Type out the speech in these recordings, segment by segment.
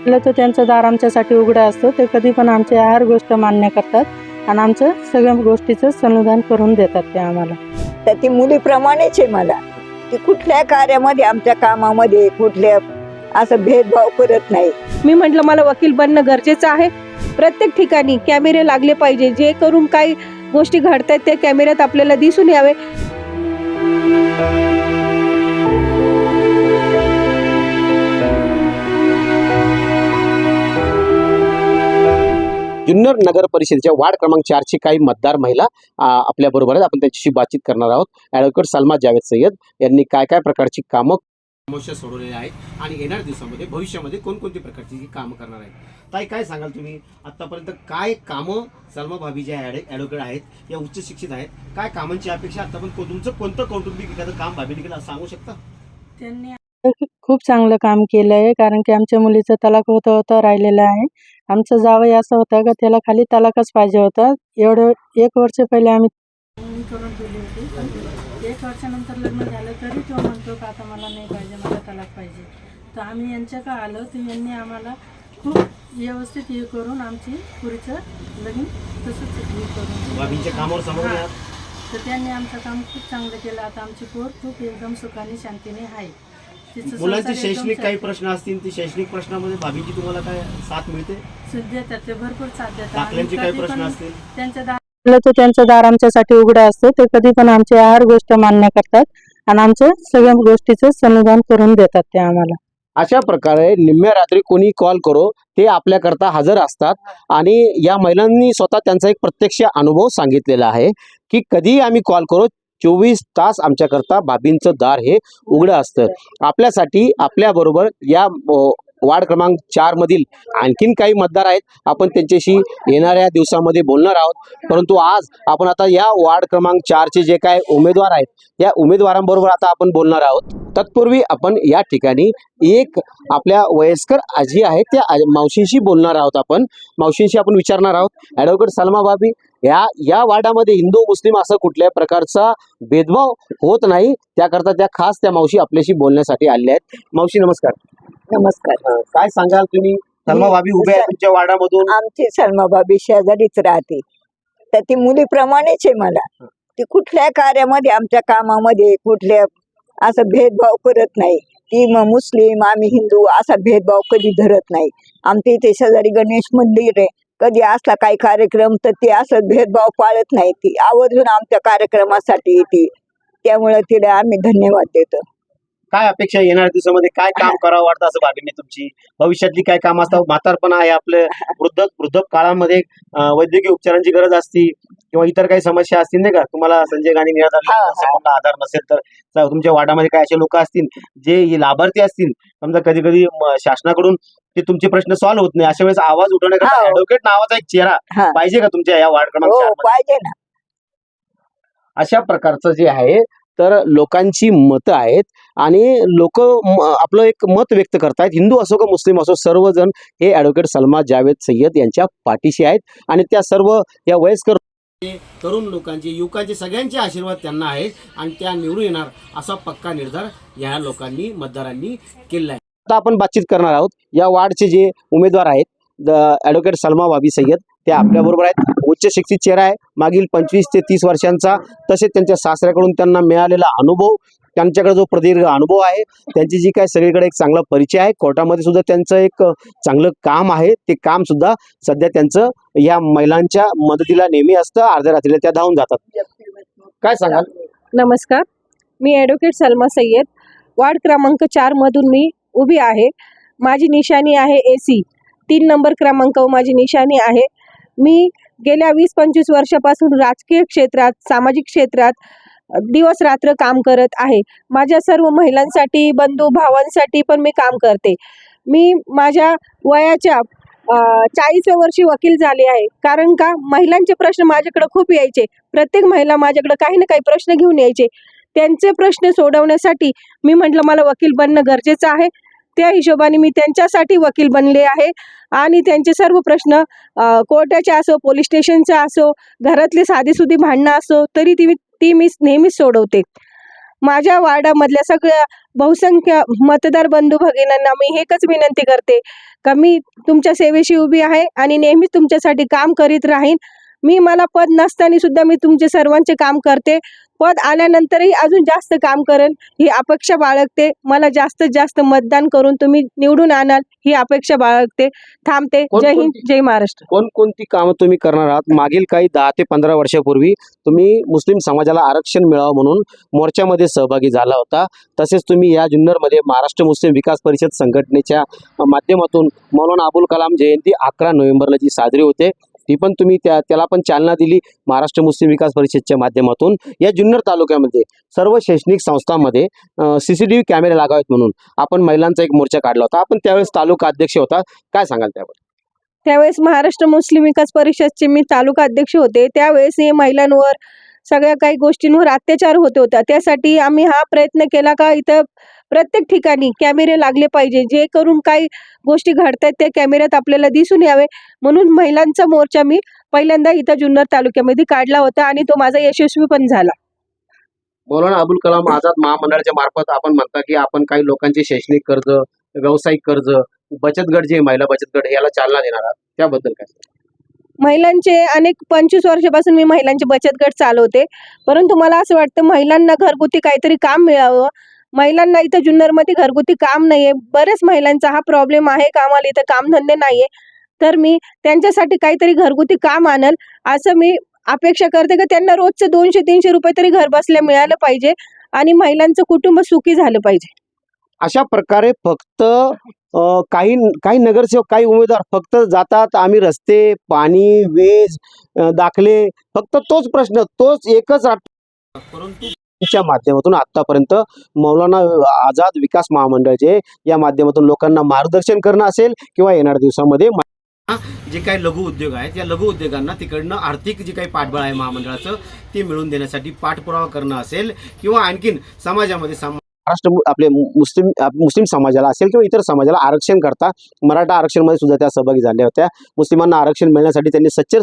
म्हटलं तर त्यांचं दार आमच्यासाठी उघडं असतं. ते कधी पण आमची हर गोष्ट मान्य करतात आणि आमचं सगळ्या गोष्टीचं समाधान करून देतात ते आम्हाला. तर ती मुलीप्रमाणेच आहे मला. ती कुठल्या कार्यामध्ये आमच्या कामामध्ये कुठल्या असं भेदभाव करत नाही. मी म्हटलं मला वकील बनणं गरजेचं आहे. प्रत्येक ठिकाणी कॅमेरे लागले पाहिजे. जे करून काही गोष्टी घडतायत ते कॅमेऱ्यात आपल्याला दिसून यावे. जुन्नर नगर परिषदेच्या वार्ड क्रमांक 4 ची काही मतदार महिला आपल्या बरोबर आहेत. आपण त्यांच्याशी बातचीत करणार आहोत. ॲडव्होकेट सलमा जावेद सय्यद यांनी काय काय प्रकारची कामं समस्या सोडवलेली आहेत आणि येणाऱ्या दिवसामध्ये भविष्यामध्ये कोणकोणती प्रकारची कामं करणार आहेत. ताई, काय सांगाल तुम्ही आतापर्यंत काय कामं सलमा भाभी जे ॲडव्होकेट आहेत या उच्च शिक्षित आहेत, काय कामांची अपेक्षा आतापर्यंत तुमचं कोणतं कौटुंबिक एखादं काम भाभीने केलं असं सांगू शकता? त्यांनी खूप चांगलं काम केलं आहे, कारण की आमच्या मुलीचं तलाक होतं राहिलेलं आहे. आमचं जावई असं होतं का त्याला खाली तलाकच पाहिजे होता. एवढं 1 वर्ष पहिले आम्ही करून दिली होती, पण 1 वर्षानंतर लग्न झालं तरी तो म्हणतो का आता मला नाही पाहिजे, मला तलाक पाहिजे. तर आम्ही यांच्याकडे आलो तर यांनी आम्हाला खूप व्यवस्थित हे करून आमची पुरीचं लग्न तसंच हे करून भाभींच्या कामावर समोर हां. तर त्यांनी आमचं काम खूप चांगलं केलं. आता आमची पोर खूप एकदम सुखाने शांतीने आहे. तिचं मुलांचे संसार एकदम शैक्षणिक काही प्रश्न असतील, ती शैक्षणिक प्रश्नामध्ये भाभीची तुम्हाला काय साथ मिळते? देतात, ते भरपूर साथ देतात. दाखल्यांचे काही कधी प्रश्न पण असतील? त्यांचं दार आमच्यासाठी उघडं असतं. ते कधी पण आमची हर गोष्ट मान्य करतात आणि आमचं सगळ्या गोष्टीचं समाधान करून देतात ते आम्हाला. अशा प्रकारे निम्म्या रात्री कोणी कॉल करो ते आपल्याकरता हजर असतात. आणि या महिलांनी स्वतः त्यांचा एक प्रत्यक्ष अनुभव सांगितलेला आहे की कधी आम्ही कॉल करो 24 तास आमच्याकरता भाभींचं दार हे उघडं असतं. आपल्यासाठी आपल्याबरोबर या वार्ड क्रमांक 4 मधील आणखीन काही मतदार आहेत. आपण त्यांच्याशी येणाऱ्या दिवसामध्ये बोलणार आहोत. परंतु आज आपण आता या वार्ड क्रमांक 4 चे जे काय उमेदवार आहेत या उमेदवारांबरोबर आता आपण बोलणार आहोत. तत्पूर्वी आपण या ठिकाणी एक आपल्या वयस्कर आजी आहेत त्या मावशींशी बोलणार आहोत. आपण मावशींशी आपण विचारणार आहोत, ॲडव्होकेट सलमा भाभी या वार्डामध्ये हिंदू मुस्लिम असं कुठल्याही प्रकारचा भेदभाव होत नाही, त्याकरता त्या खास त्या मावशी आपल्याशी बोलण्यासाठी आलेल्या आहेत. मावशी नमस्कार. नमस्कार. काय सांगाल तुम्ही? सलमा भाभी उभे आहेत तुमच्या वार्डामधून. आमची सलमा भाभी शेजारीच राहते. तर ती मुलीप्रमाणेच आहे मला. ती कुठल्या कार्यामध्ये आमच्या कामामध्ये कुठल्या असं भेदभाव करत नाही. ती मुस्लिम आम्ही हिंदू असा भेदभाव कधी धरत नाही. आमच्या इथे शेजारी गणेश मंदिर आहे. कधी असला काही कार्यक्रम तर ते असं भेदभाव पाळत नाही. ती आवर्जून आमच्या कार्यक्रमासाठी येते. त्यामुळे तिला आम्ही धन्यवाद देतो. काय अपेक्षा येणाऱ्या दिवसामध्ये काय काम करावं वाटतं असं भाभींनी तुमची? भविष्यातली काय काम असतात? म्हातारपण आहे आपलं, वृद्ध काळामध्ये वैद्यकीय उपचारांची गरज असती किंवा इतर काही समस्या असतील नाही का? तुम्हाला संजय गांधी निराधार आधार नसेल तर तुमच्या वार्डामध्ये काय असे लोक असतील जे लाभार्थी असतील, समजा कधी कधी शासनाकडून ते तुमचे प्रश्न सॉल्व्ह होत नाही, अशा वेळेस आवाज उठवण्याकरता ॲडव्होकेट नावाचा एक चेहरा पाहिजे का तुमच्या या वार्ड क्रमांक 4 मध्ये? पाहिजे ना. अशा प्रकारचं जे आहे तर लोकांची मतं आहेत आणि लोक आपलं एक मत व्यक्त करतायत. हिंदू असो का मुस्लिम असो सर्वजण हे ॲडव्होकेट सलमा जावेद सय्यद यांच्या पाठीशी आहेत. आणि त्या सर्व या वयस्कर तरुण लोकांचे युवकांचे सगळ्यांचे आशीर्वाद त्यांना आहेत आणि त्या निवडून येणार असा पक्का निर्धार या लोकांनी मतदारांनी केला आहे. आता आपण बातचीत करणार आहोत. या वार्डचे जे उमेदवार आहेत ॲडव्होकेट सलमा भाभी सय्यद त्या आपल्याबरोबर आहेत. उच्च शिक्षित चेहरा आहे, मागील 25 ते 30 वर्षांचा. तसेच त्यांच्या सासऱ्याकडून त्यांना मिळालेला अनुभव, त्यांच्याकडे जो प्रदीर्घ अनुभव आहे, त्यांची जी काय सगळीकडे एक चांगला परिचय आहे. कोर्टामध्ये सुद्धा त्यांचं एक चांगलं काम आहे. ते काम सुद्धा सध्या त्यांचं या महिलांच्या मदतीला नेहमी असतं. अर्ध्या रात्रीला त्या धावून जातात. काय सांगाल? नमस्कार, मी ॲडव्होकेट सलमा सय्यद, वार्ड क्रमांक 4 मधून मी उभी आहे. माझी निशाणी आहे AC. 3 नंबर क्रमांक माझी निशाणी आहे. मी गेल्या 20-25 वर्षापासून राजकीय क्षेत्रात, सामाजिक क्षेत्रात दिवस रात्र काम करत आहे. माझ्या सर्व महिलांसाठी, बंधू भावांसाठी पण मी काम करते. मी माझ्या वयाच्या 40व्या वर्षी वकील झाले आहे. कारण का, महिलांचे प्रश्न माझ्याकडे खूप यायचे. प्रत्येक महिला माझ्याकडे काही ना काही प्रश्न घेऊन यायचे. त्यांचे प्रश्न सोडवण्यासाठी मी म्हटलं मला वकील बनणं गरजेचं आहे. त्या हिशोबाने मी त्यांच्यासाठी वकील बनले आहे आणि त्यांचे सर्व प्रश्न कोर्टाचे असो, पोलीस स्टेशनचा असो, घरातले साधीसुधी भांडणं असो, तरी ती मी नेहमीच सोडवते. माझ्या वार्डामधल्या सगळ्या बहुसंख्य मतदार बंधू भगिनींना मी एकच विनंती करते का मी तुमच्या सेवेशी उभी आहे आणि नेहमीच तुमच्यासाठी काम करीत राहीन. मला पद नसताना सुद्धा मी तुमचे सर्वांचे काम करते. पद आल्यानंतरही अजून जास्त काम करेन ही अपेक्षा बाळगते. मला जास्तीत जास्त मतदान करून तुम्ही निवडून आणाल ही अपेक्षा बाळगते. थांबते. जय हिंद, जय महाराष्ट्र. कोणकोणती कामं तुम्ही करणार आहात? मागील काही 10 ते 15 वर्षापूर्वी तुम्ही मुस्लिम समाजाला आरक्षण मिळावं म्हणून मोर्चामध्ये सहभागी झाला होता. तसेच तुम्ही या जुन्नरमध्ये महाराष्ट्र मुस्लिम विकास परिषद संघटनेच्या माध्यमातून मौलाना अबुल कलाम जयंती 11 नोव्हेंबरला जी साजरी होते ती पण तुम्ही त्याला पण चालना दिली महाराष्ट्र मुस्लिम विकास परिषदच्या माध्यमातूून. या जुन्नर तालुक्यामध्ये सर्व शैक्षणिक संस्थांमध्ये CCTV कॅमेरे लागावेत म्हणून आपण महिलांचा एक मोर्चा काढला होता. आपण त्यावेळेस तालुका अध्यक्ष होता. काय सांगाल त्यावर? त्यावेळेस महाराष्ट्र मुस्लिम विकास परिषदचे मी तालुका अध्यक्ष होते. त्यावेळेस हे महिलांवर सगळ्या काही गोष्टींवर अत्याचार होत होता. त्यासाठी आम्ही हा प्रयत्न केला का इथं प्रत्येक ठिकाणी कॅमेरे लागले पाहिजे, जे करून काही गोष्टी घडतात ते कॅमेऱ्यात आपल्याला दिसून यावे. म्हणून महिलांचा मोर्चा मी पहिल्यांदा इथं जुन्नर तालुक्यामध्ये काढला होता आणि तो माझा यशस्वी पण झाला. मौलाना अबुल कलाम आझाद महामंडळाच्या मार्फत आपण म्हणता की आपण काही लोकांचे शैक्षणिक कर्ज, व्यावसायिक कर्ज, बचत गट जे महिला बचत गट याला चालना देणार आहात, त्याबद्दल काय? महिलांचे अनेक 25 वर्षापासून मी महिलांचे बचत गट चालवते. परंतु मला असं वाटतं महिलांना घरगुती काहीतरी काम मिळावं. महिलांना इथं जुन्नरमध्ये घरगुती काम नाहीये. बऱ्याच महिलांचा हा प्रॉब्लेम आहे का आम्हाला इथं कामधंदे नाहीये. तर मी त्यांच्यासाठी काहीतरी घरगुती काम आणल असं मी अपेक्षा करते की त्यांना रोजचे 200-300 रुपये तरी घर बसल्या मिळालं पाहिजे आणि महिलांचं कुटुंब सुखी झालं पाहिजे. अशा प्रकारे फक्त काही नगरसेवक, काही उमेदवार फक्त जातात, आम्ही रस्ते, पाणी, वीज, दाखले, फक्त तोच प्रश्न, तोच एकच परंतु च्या माध्यमातून आतापर्यंत मौलाना आझाद विकास महामंडळ जे या माध्यमातून लोकांना मार्गदर्शन करणं असेल किंवा येणाऱ्या दिवसामध्ये जे काही लघु उद्योग आहेत या लघु उद्योगांना तिकडनं आर्थिक जे काही पाठबळ आहे महामंडळाचं ते मिळवून देण्यासाठी पाठपुरावा करणं असेल किंवा आणखीन समाजामध्ये महाराष्ट्र आपले मुस्लिम समाजाला असेल किंवा इतर समाजाला आरक्षण करता मराठा आरक्षणमध्ये सुद्धा त्या सहभागी झाल्या होत्या. मुस्लिमांना आरक्षण मिळण्यासाठी त्यांनी सच्चर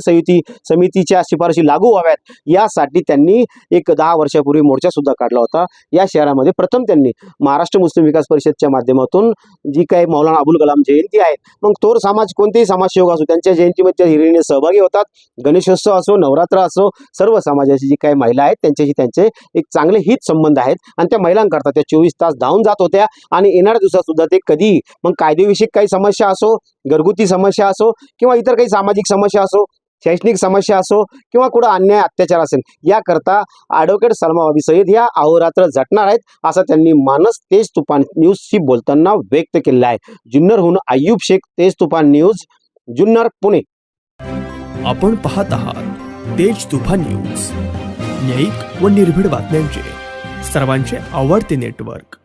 समितीच्या शिफारशी लागू व्हाव्यात यासाठी त्यांनी एक 10 वर्षापूर्वी मोर्चा सुद्धा काढला होता. या शहरामध्ये प्रथम त्यांनी महाराष्ट्र मुस्लिम विकास परिषदच्या माध्यमातून जी काही मौलाना अबुल कलाम जयंती आहे, मग थोर समाज कोणतेही समाजसेवक असो त्यांच्या जयंतीमध्ये हिरिरीने सहभागी होतात. गणेशोत्सव असो, नवरात्र असो, सर्व समाजाची जी काही महिला आहेत त्यांच्याशी त्यांचे एक चांगले हित संबंध आहेत आणि त्या महिलांकरता त्या 24 तास धावून जात होत्या. आणि येणाऱ्या दिवसात सुद्धा ते कधी मग कायदेविषयक काही समस्या असो, घरगुती समस्या असो किंवा इतर काही सामाजिक समस्या असो, शैक्षणिक समस्या असो किंवा कुठं अन्याय अत्याचार असेल याकरता ॲडव्होकेट सलमा वाबी सय्यद या अहोरात्र झटणार आहेत असं त्यांनी मानस तेज तुफान न्यूजशी बोलताना व्यक्त केलेलं आहे. जुन्नरहून अय्यूब शेख, तेज तुफान न्यूज, जुन्नर, पुणे. आपण पाहत आहात तेज तुफान न्यूज, न्यायिक व निर्भीड बातम्यांचे सर्वांचे आवडते नेटवर्क.